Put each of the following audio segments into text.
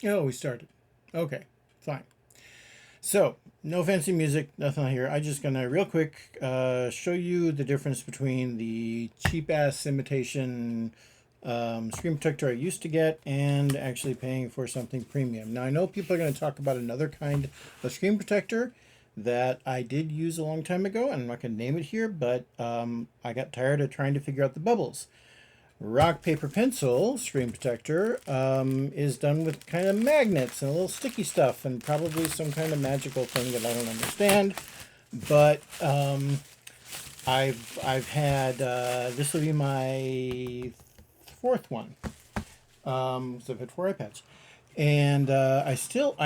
Oh, we started. Okay, fine. So, no fancy music, nothing here. I'm just gonna real quick show you the difference between the cheap ass imitation screen protector I used to get and actually paying for something premium. Now, I know people are going to talk about another kind of screen protector that I did use a long time ago, and I'm not going to name it here, but I got tired of trying to figure out the bubbles. Rock, paper, pencil screen protector is done with kind of magnets and a little sticky stuff and probably some kind of magical thing that I don't understand. But I've had this will be my fourth one. So I've had four iPads, and I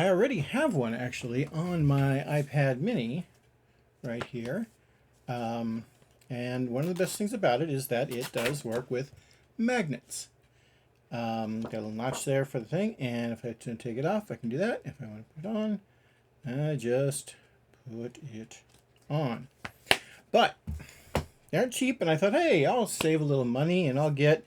already have one actually on my iPad Mini right here. Um, and one of the best things about it is that it does work with magnets. Got a little notch there for the thing, and if I take it off, I can do that. If I want to put it on, I just put it on. But they aren't cheap, and I thought, hey, I'll save a little money and I'll get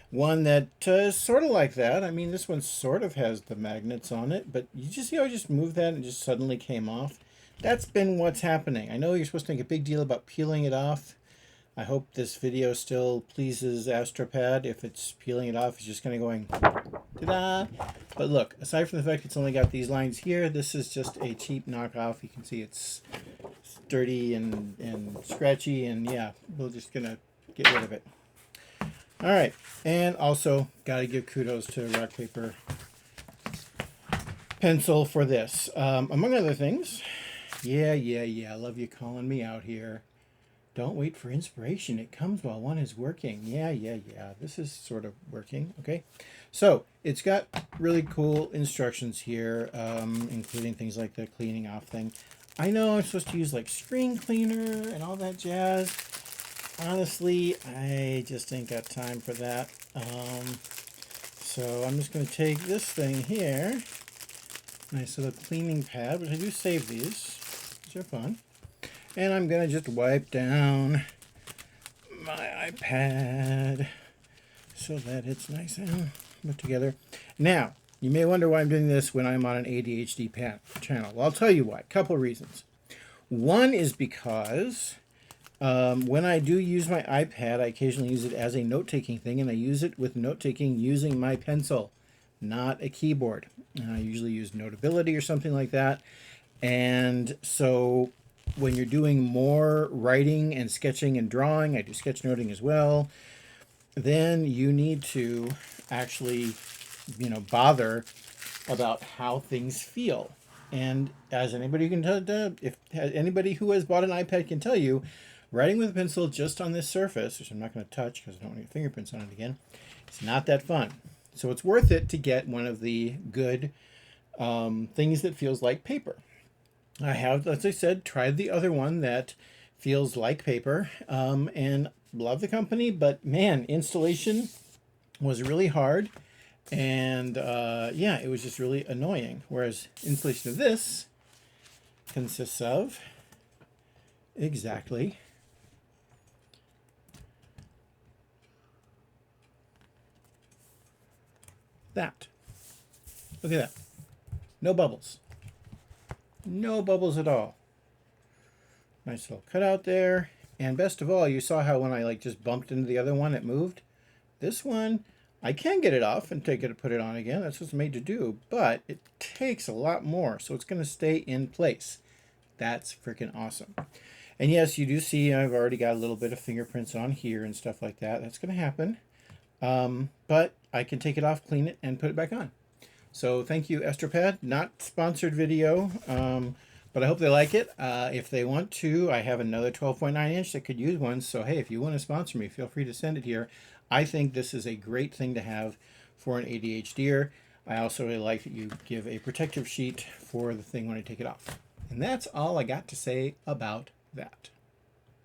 one that is sort of like that. I mean, this one sort of has the magnets on it, but you just see how I just moved that and it just suddenly came off. That's been what's happening. I know you're supposed to make a big deal about peeling it off. I hope this video still pleases Astropad. If it's peeling it off, it's just kind of going ta-da. But look, aside from the fact it's only got these lines here, this is just a cheap knockoff. You can see it's dirty and scratchy, and yeah, we're just gonna get rid of it. All right, and also got to give kudos to Rock Paper Pencil for this. Among other things, yeah, I love you calling me out here. Don't wait for inspiration. It comes while one is working. Yeah. This is sort of working, okay? So it's got really cool instructions here, including things like the cleaning off thing. I know I'm supposed to use like screen cleaner and all that jazz. Honestly, I just ain't got time for that. So I'm just going to take this thing here. Nice little cleaning pad, which I do save these. These are fun. And I'm going to just wipe down my iPad so that it's nice and put together. Now, you may wonder why I'm doing this when I'm on an ADHD channel. Well, I'll tell you why. A couple of reasons. One is because when I do use my iPad, I occasionally use it as a note-taking thing, and I use it with note-taking using my pencil, not a keyboard. And I usually use Notability or something like that. And so when you're doing more writing and sketching and drawing, I do sketchnoting as well, then you need to actually, bother about how things feel. And as anybody can tell, if anybody who has bought an iPad can tell you, writing with a pencil just on this surface, which I'm not going to touch because I don't want any fingerprints on it again, it's not that fun. So it's worth it to get one of the good things that feels like paper. I have, as I said, tried the other one that feels like paper, and love the company, but man, installation was really hard, and yeah, it was just really annoying. Whereas installation of this consists of exactly that. Look at that. No bubbles. No bubbles at all. Nice little cutout there. And best of all, you saw how when I just bumped into the other one, it moved. This one, I can get it off and take it and put it on again. That's what it's made to do. But it takes a lot more, so it's going to stay in place. That's freaking awesome. And yes, you do see I've already got a little bit of fingerprints on here and stuff like that. That's going to happen. But I can take it off, clean it, and put it back on. So thank you, Astropad. Not sponsored video, but I hope they like it. If they want to, I have another 12.9 inch that could use one. So hey, if you want to sponsor me, feel free to send it here. I think this is a great thing to have for an ADHDer. I also really like that you give a protective sheet for the thing when I take it off. And that's all I got to say about that.